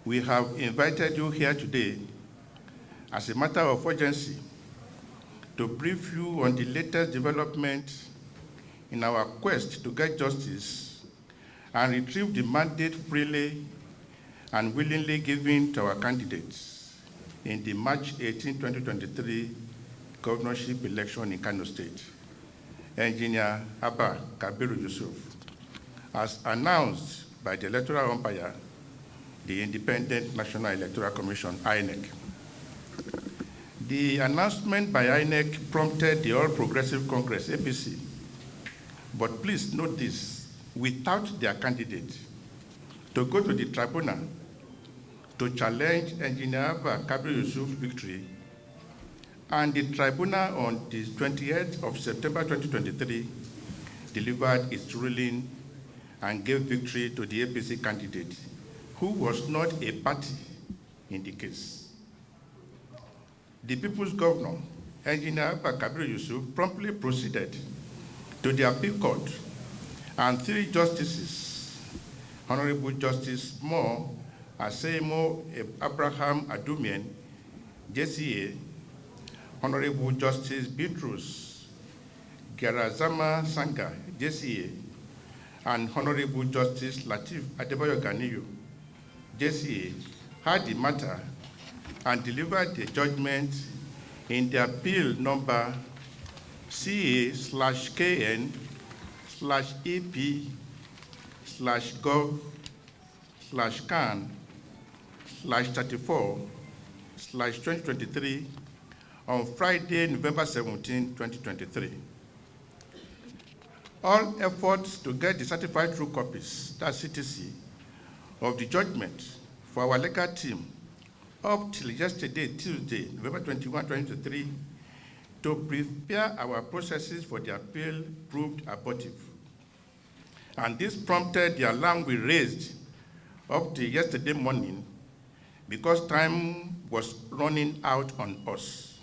we have invited you here today as a matter of urgency to brief you on the latest development in our quest to get justice and retrieve the mandate freely and willingly given to our candidates in the March 18, 2023 governorship election in Kano State, Engineer Abba Kabiru Yusuf, as announced by the electoral umpire, the Independent National Electoral Commission, INEC. The announcement by INEC prompted the All Progressive Congress, APC, but please note this, without their candidate, to go to the tribunal to challenge Engineer Abba Kabiru Yusuf's victory, and the tribunal on the 28th of September 2023 delivered its ruling and gave victory to the APC candidate, who was not a party in the case. The People's Governor, Engineer Abba Kabiru Yusuf, promptly proceeded to the appeal court, and 3 justices, Honorable Justice Moore Asemo Abraham Adumien, JCA, Honorable Justice Bitrus Garazama Sanga, JCA, and Honorable Justice Latif Adebayo Ganiyu, JCA, heard the matter and delivered the judgment in the appeal number CA/EP/gov/can/34/2023 on Friday, November 17, 2023. All efforts to get the certified true copies, that's CTC, of the judgment for our legal team up till yesterday, Tuesday, November 21, 2023, to prepare our processes for the appeal proved abortive. And this prompted the alarm we raised up to yesterday morning because time was running out on us.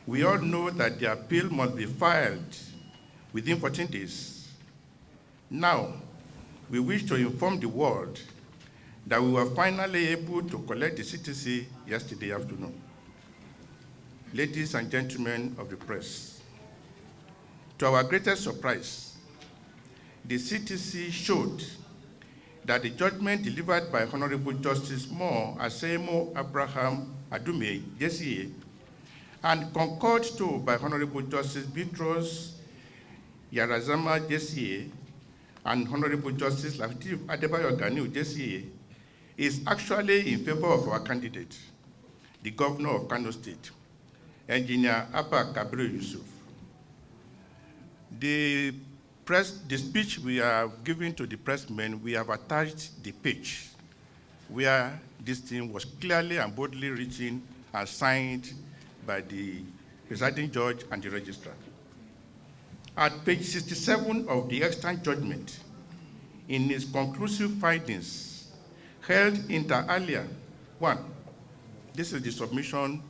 We all know that the appeal must be filed within 14 days. Now, we wish to inform the world that we were finally able to collect the CTC yesterday afternoon. Ladies and gentlemen of the press, to our greatest surprise, the CTC showed that the judgment delivered by Honorable Justice Moore Asemo Abraham Adume, JCA, and concurred to by Honorable Justice Bitrus Yarazama, JCA, and Honorable Justice Latif Adebayo Ganiyu, JCA, is actually in favor of our candidate, the Governor of Kano State, Engineer Abba Kabiru Yusuf. The speech we are giving to the pressmen, we have attached the page where this thing was clearly and boldly written and signed by the presiding judge and the registrar. At page 67 of the extant judgment, in its conclusive findings, held inter alia, 1, this is the submission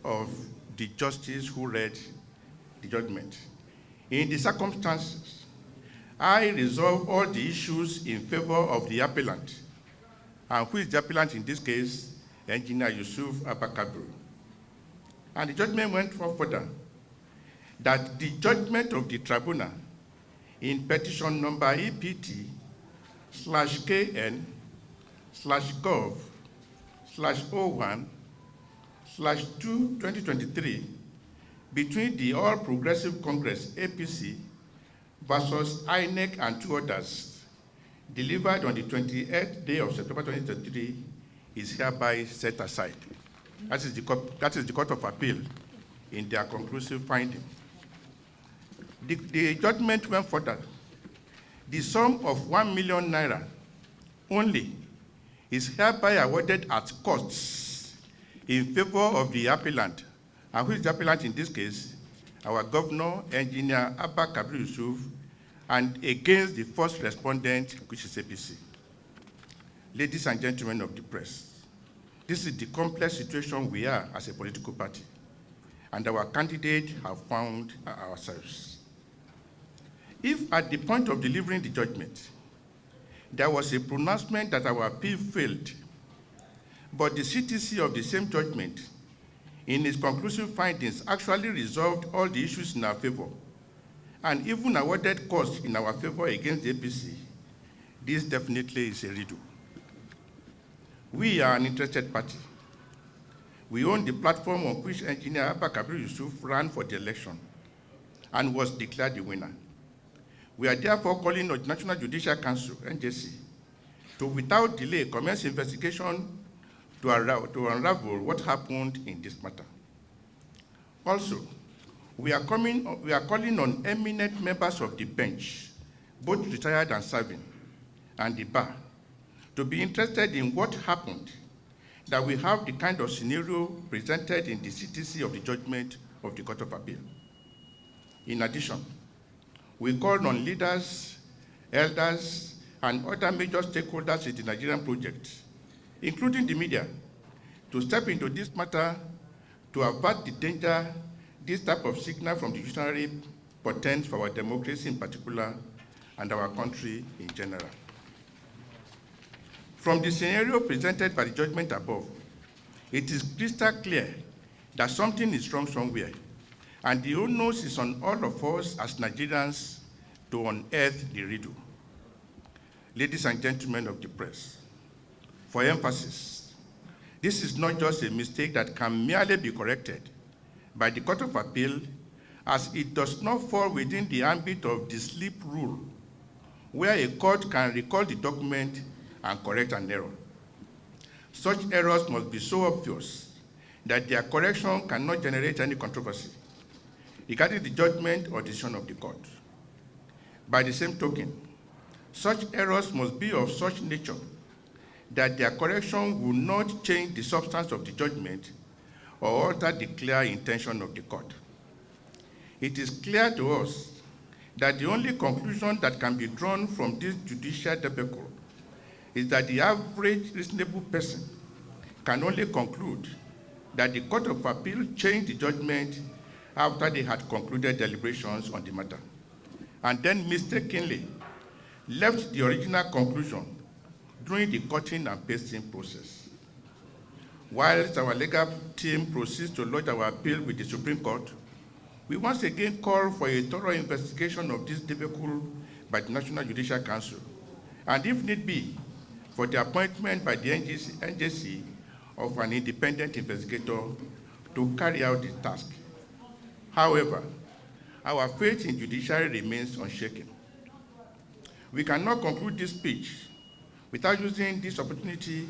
of the justice who read the judgment. In the circumstances, I resolve all the issues in favor of the appellant, and who is the appellant in this case? Engineer Yusuf Abba Kabiru. And the judgment went further, that the judgment of the tribunal in petition number EPT/KN/01/2/2023 between the All Progressive Congress, APC, versus INEC and 2 others, delivered on the 28th day of September 2023, is hereby set aside. That is the Court of Appeal in their conclusive finding. The judgment went further. The sum of 1 million naira only is hereby awarded at costs in favor of the appellant. And who is the appellant in this case? Our Governor, Engineer Abba Kabiru Yusuf, and against the first respondent, which is APC. Ladies and gentlemen of the press, this is the complex situation we are as a political party, and our candidate have found ourselves. If at the point of delivering the judgment, there was a pronouncement that our appeal failed, but the CTC of the same judgment, in its conclusive findings, actually resolved all the issues in our favor and even awarded costs in our favor against the APC. This definitely is a riddle. We are an interested party. We own the platform on which Engineer Abba Kabir Yusuf ran for the election and was declared the winner. We are therefore calling on the National Judicial Council, NJC, to without delay commence investigation to unravel what happened in this matter. Also, we are calling on eminent members of the bench, both retired and serving, and the bar, to be interested in what happened, that we have the kind of scenario presented in the CTC of the judgment of the Court of Appeal. In addition, we call on leaders, elders, and other major stakeholders in the Nigerian project, including the media, to step into this matter to avert the danger this type of signal from the judiciary portends for our democracy in particular and our country in general. From the scenario presented by the judgment above, it is crystal clear that something is wrong somewhere, and the onus is on all of us as Nigerians to unearth the riddle. Ladies and gentlemen of the press, for emphasis, this is not just a mistake that can merely be corrected by the Court of Appeal, as it does not fall within the ambit of the slip rule, where a court can recall the document and correct an error. Such errors must be so obvious that their correction cannot generate any controversy regarding the judgment or decision of the court. By the same token, such errors must be of such nature that their correction will not change the substance of the judgment or alter the clear intention of the court. It is clear to us that the only conclusion that can be drawn from this judicial debacle is that the average reasonable person can only conclude that the Court of Appeal changed the judgment after they had concluded deliberations on the matter, and then mistakenly left the original conclusion during the cutting and pasting process. Whilst our legal team proceeds to lodge our appeal with the Supreme Court, we once again call for a thorough investigation of this debacle by the National Judicial Council, and if need be, for the appointment by the NJC of an independent investigator to carry out the task. However, our faith in judiciary remains unshaken. We cannot conclude this speech without using this opportunity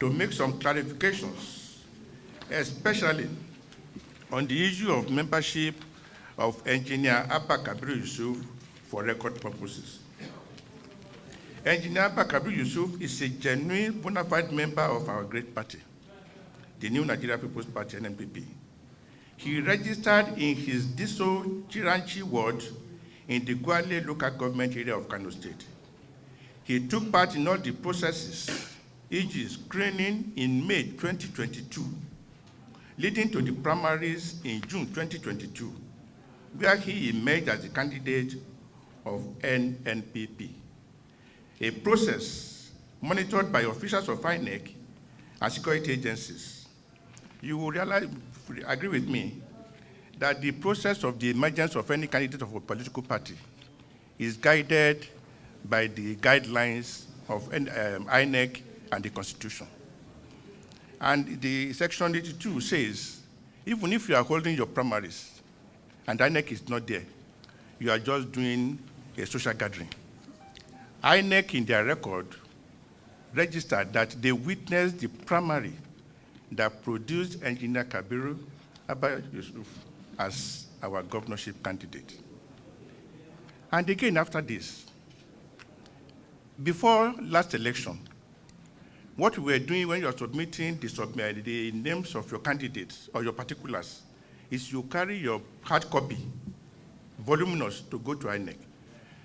to make some clarifications, especially on the issue of membership of Engineer Abba Kabir Yusuf for record purposes. Engineer Abba Kabir Yusuf is a genuine bona fide member of our great party, the new Nigeria Peoples Party NNPP. He registered in his Diso Chiranchi ward in the Gwale local government area of Kano State. He took part in all the processes, e.g. screening in May 2022, leading to the primaries in June 2022, where he emerged as the candidate of NNPP, a process monitored by officials of INEC and security agencies. You will agree with me that the process of the emergence of any candidate of a political party is guided by the guidelines of INEC and the Constitution. And the Section 82 says, even if you are holding your primaries and INEC is not there, you are just doing a social gathering. INEC in their record registered that they witnessed the primary that produced Engineer Kabir Abba Yusuf as our governorship candidate. And again after this, before last election, what we were doing when you are submitting the names of your candidates or your particulars is you carry your hard copy, voluminous, to go to INEC.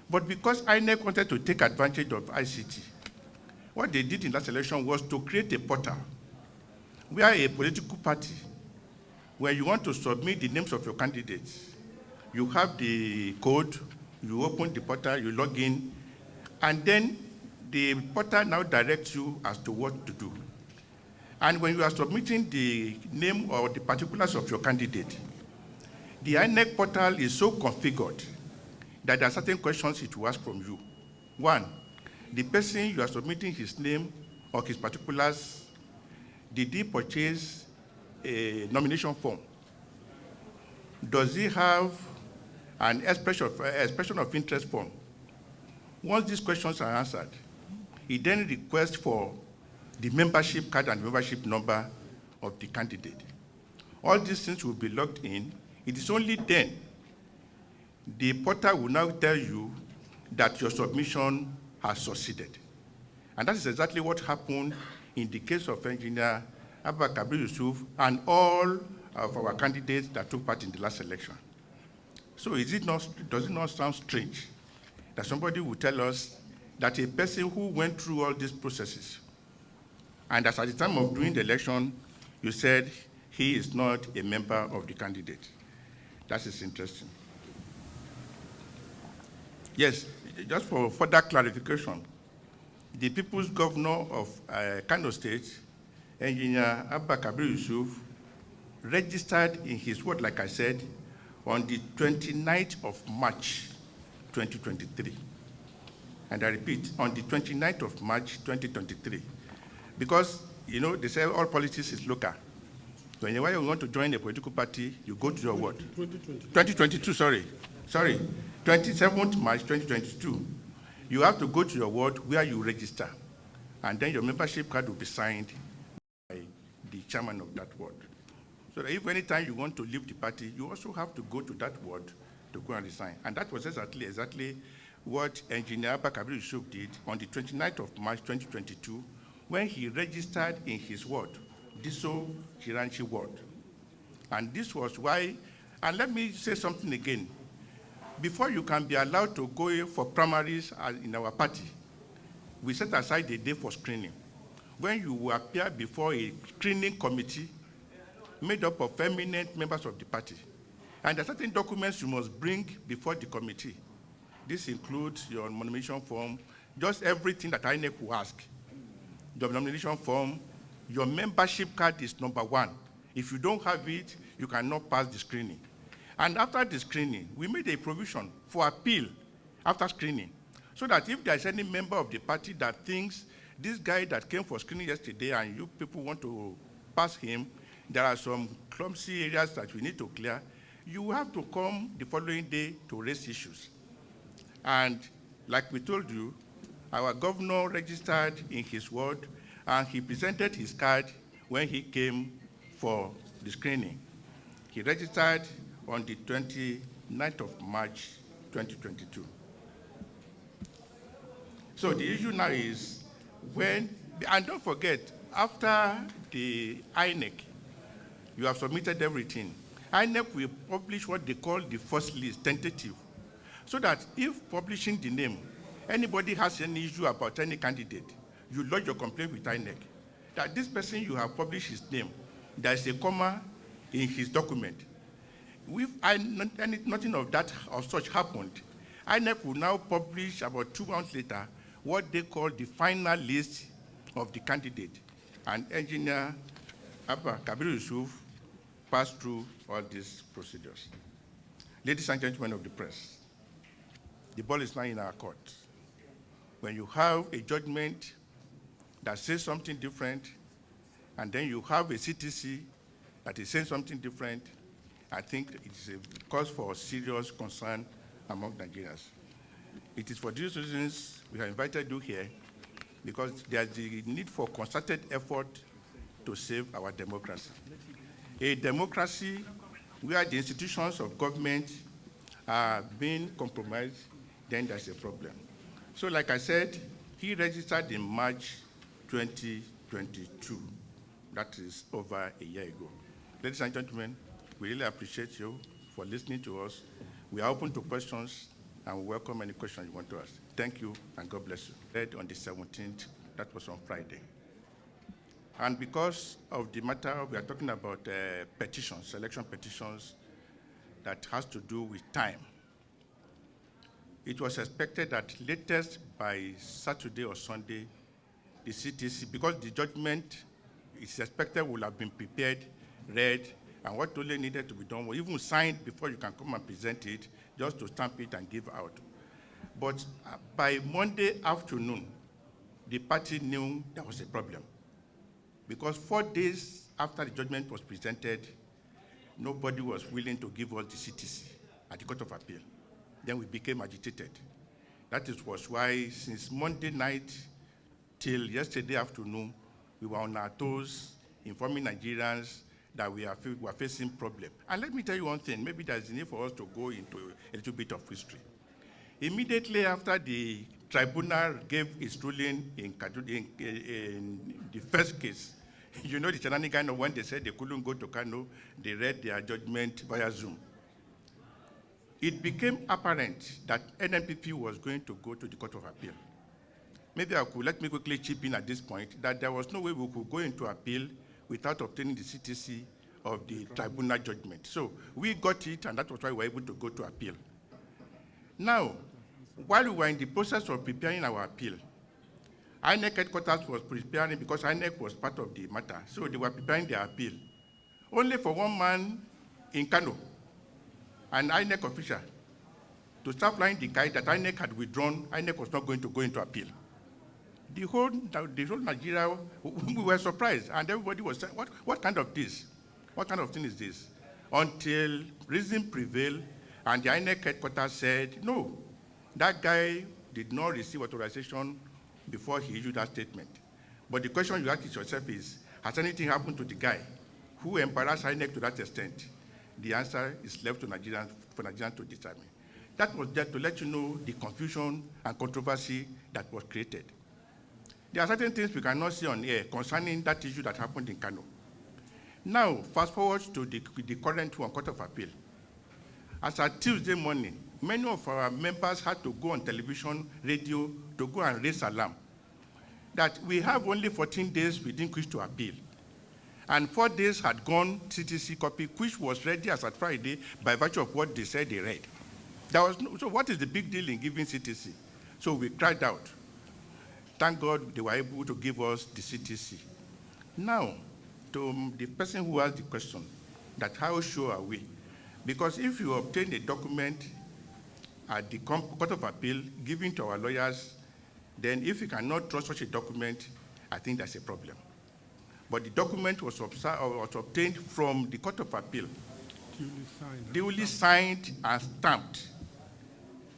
But because INEC wanted to take advantage of ICT, what they did in last election was to create a portal where a political party, where you want to submit the names of your candidates, you have the code, you open the portal, you log in, and then the portal now directs you as to what to do. And when you are submitting the name or the particulars of your candidate, the INEC portal is so configured that there are certain questions it will ask from you. One, the person you are submitting his name or his particulars, did he purchase a nomination form? Does he have an expression of interest form? Once these questions are answered, he then requests for the membership card and membership number of the candidate. All these things will be logged in. It is only then the portal will now tell you that your submission has succeeded. And that is exactly what happened in the case of Engineer Abba Kabir Yusuf and all of our candidates that took part in the last election. So does it not sound strange that somebody will tell us that a person who went through all these processes, and as at the time of doing the election, you said he is not a member of the candidate? That is interesting. Yes, just for further clarification, the People's Governor of Kano State, Engineer Abba Kabir Yusuf, registered in his ward, like I said, on the 29th of March, 2023. And I repeat, on the 29th of March, 2023. Because, you know, they say all politics is local. Whenever you want to join a political party, you go to your ward. 2022, sorry. 27th March, 2022. You have to go to your ward where you register. And then your membership card will be signed by the chairman of that ward. So that if any time you want to leave the party, you also have to go to that ward to go and resign. And that was exactly what Engineer Abba Kabir Yusuf did on the 29th of March, 2022, when he registered in his ward, Diso Chiranchi ward. And this was why, and let me say something again. Before you can be allowed to go for primaries in our party, we set aside a day for screening. When you will appear before a screening committee made up of eminent members of the party, and there are certain documents you must bring before the committee. This includes your nomination form, just everything that INEC will ask. Your nomination form, your membership card is number one. If you don't have it, you cannot pass the screening. And after the screening, we made a provision for appeal after screening, so that if there's any member of the party that thinks this guy that came for screening yesterday and you people want to pass him, there are some clumsy areas that we need to clear, you have to come the following day to raise issues. And like we told you, our governor registered in his ward and he presented his card when he came for the screening. He registered on the 29th of March, 2022. So the issue now is when, and don't forget, after the INEC, you have submitted everything. INEC will publish what they call the first list, tentative, so that if publishing the name, anybody has any issue about any candidate, you lodge your complaint with INEC. That this person you have published his name, there is a comma in his document. If nothing of that or such happened, INEC will now publish about 2 months later what they call the final list of the candidate. And Engineer Abba Kabir Yusuf passed through all these procedures. Ladies and gentlemen of the press, the ball is now in our court. When you have a judgment that says something different, and then you have a CTC that is saying something different, I think it is a cause for serious concern among Nigerians. It is for these reasons we have invited you here, because there is the need for concerted effort to save our democracy. A democracy where the institutions of government are being compromised, then there's a problem. So like I said, he registered in March 2022. That is over a year ago. Ladies and gentlemen, we really appreciate you for listening to us. We are open to questions and we welcome any questions you want to ask. Thank you and God bless you. On the 17th, that was on Friday. And because of the matter, we are talking about petitions, election petitions that has to do with time. it was expected that latest by Saturday or Sunday, the CTC, because the judgment is expected will have been prepared, read, and what only needed to be done was even signed before you can come and present it, just to stamp it and give out. But by Monday afternoon, the party knew there was a problem. Because 4 days after the judgment was presented, nobody was willing to give us the CTC at the Court of Appeal. Then we became agitated. That was why since Monday night till yesterday afternoon, we were on our toes, informing Nigerians that we are facing problems. And let me tell you one thing, maybe there's a need for us to go into a little bit of history. Immediately after the tribunal gave its ruling in the first case, you know the shenanigans when they said they couldn't go to Kano, they read their judgment via Zoom. It became apparent that NNPP was going to go to the Court of Appeal. Maybe let me quickly chip in at this point, that there was no way we could go into appeal without obtaining the CTC of the tribunal judgment. So we got it, and that was why we were able to go to appeal. Now, while we were in the process of preparing our appeal, INEC headquarters was preparing, because INEC was part of the matter, so they were preparing their appeal. Only for one man in Kano, an INEC official, to start flying the kite that INEC had withdrawn, INEC was not going to go into appeal. The whole Nigeria, we were surprised, and everybody was saying, what kind of this? What kind of thing is this? Until reason prevailed, and the INEC headquarters said, no, that guy did not receive authorization before he issued that statement. But the question you ask yourself is, has anything happened to the guy who embarrassed INEC to that extent? The answer is left to Nigerians, for Nigerians to determine. That was just to let you know the confusion and controversy that was created. There are certain things we cannot see on air concerning that issue that happened in Kano. Now, fast forward to the current one, Court of Appeal. As at Tuesday morning, many of our members had to go on television, radio, to go and raise alarm that we have only 14 days within which to appeal. And 4 days had gone CTC copy, which was ready as at Friday by virtue of what they said they read. So what is the big deal in giving CTC? So we cried out. Thank God they were able to give us the CTC. Now, to the person who asked the question, that how sure are we? Because if you obtain a document at the Court of Appeal given to our lawyers, then if you cannot trust such a document, I think that's a problem. But the document was obtained from the Court of Appeal, duly signed and stamped.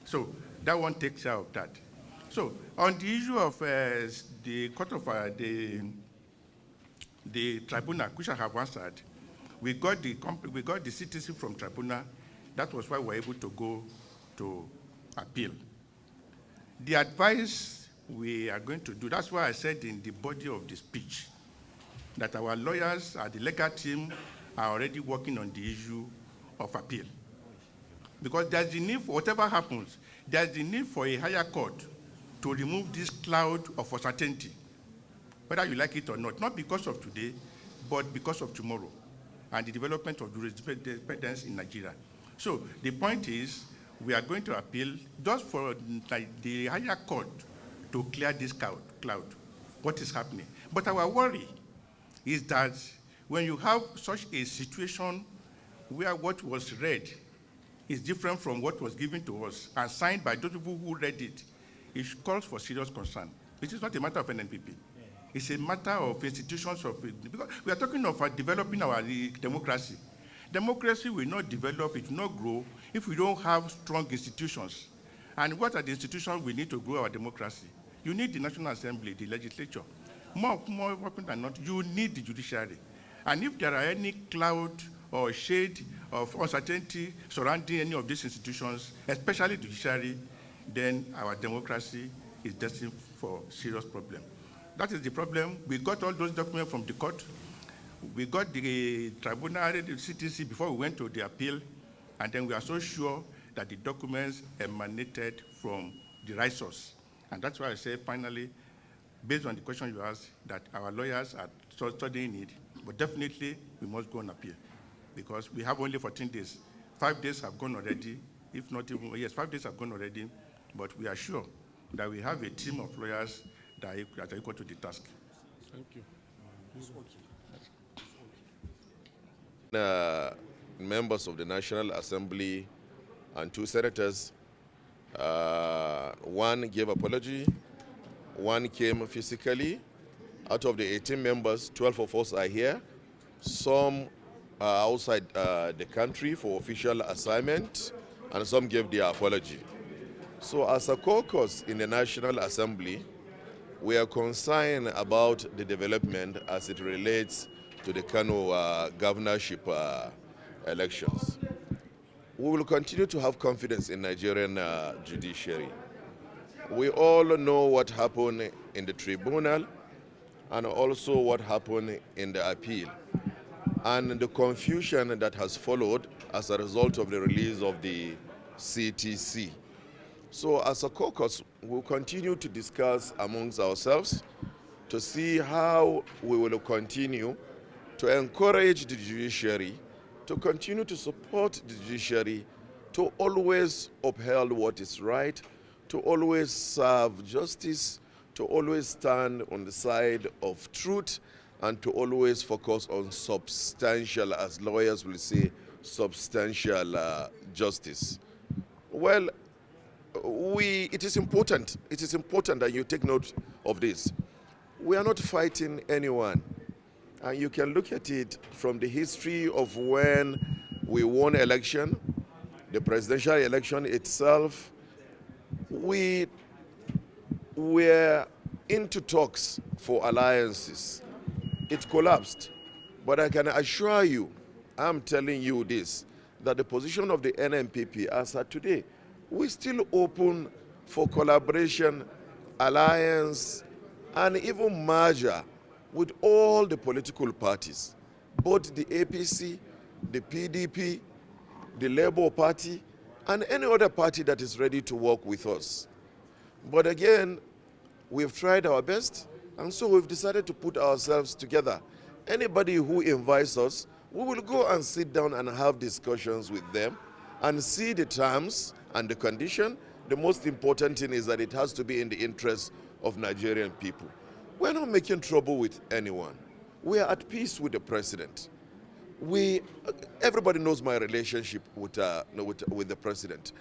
So that one takes care of that. So on the issue of the Court of the tribunal, which I have answered, we got the CTC from tribunal. That was why we were able to go to appeal. The advice we are going to do, that's why I said in the body of the speech that our lawyers the legal team are already working on the issue of appeal. Because there's the need for whatever happens, there's the need for a higher court to remove this cloud of uncertainty, whether you like it or not because of today, but because of tomorrow and the development of jurisprudence in Nigeria. So the point is, we are going to appeal just for the higher court to clear this cloud, what is happening. But our worry is that when you have such a situation where what was read is different from what was given to us and signed by those people who read it, it calls for serious concern. It is not a matter of NNPP. It's a matter of institutions because we are talking of developing our democracy. Democracy will not develop, it will not grow if we don't have strong institutions. And what are the institutions we need to grow our democracy? You need the National Assembly, the legislature. More often than not, you need the judiciary. And if there are any cloud or shade of uncertainty surrounding any of these institutions, especially the judiciary, then our democracy is destined for serious problem. That is the problem. We got all those documents from the court. We got the tribunal, the CTC, before we went to the appeal, and then we are so sure that the documents emanated from the right source. And that's why I say, finally, based on the question you asked, that our lawyers are studying it, but definitely we must go on appeal, because we have only 14 days. 5 days have gone already, if not even, yes, 5 days have gone already. But we are sure that we have a team of lawyers that are equal to the task. Thank you. Members of the National Assembly and 2 senators, one gave apology, one came physically. Out of the 18 members, 12 of us are here. Some are outside the country for official assignment, and some gave their apology. So as a caucus in the National Assembly, we are concerned about the development as it relates to the Kano governorship elections. We will continue to have confidence in Nigerian judiciary. We all know what happened in the tribunal and also what happened in the appeal, and the confusion that has followed as a result of the release of the CTC. So as a caucus, we'll continue to discuss amongst ourselves to see how we will continue to encourage the judiciary, to continue to support the judiciary, to always uphold what is right, to always serve justice, to always stand on the side of truth, and to always focus on substantial, as lawyers will say, substantial justice. Well, it is important that you take note of this. We are not fighting anyone. And you can look at it from the history of when we won election, the presidential election itself. We were into talks for alliances. It collapsed. But I can assure you, I'm telling you this, that the position of the NNPP as of today, we're still open for collaboration, alliance, and even merger with all the political parties, both the APC, the PDP, the Labour Party, and any other party that is ready to work with us. But again, we've tried our best, and so we've decided to put ourselves together. Anybody who invites us, we will go and sit down and have discussions with them and see the terms and the condition. The most important thing is that it has to be in the interest of Nigerian people. We're not making trouble with anyone. We are at peace with the president. Everybody knows my relationship with the president.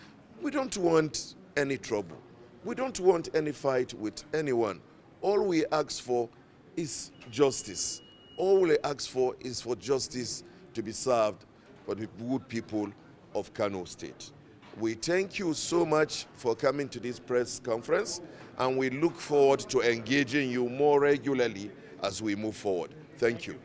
We don't want any trouble. We don't want any fight with anyone. All we ask for is justice. All we ask for is for justice to be served for the good people of Kano State. We thank you so much for coming to this press conference, and we look forward to engaging you more regularly as we move forward. Thank you.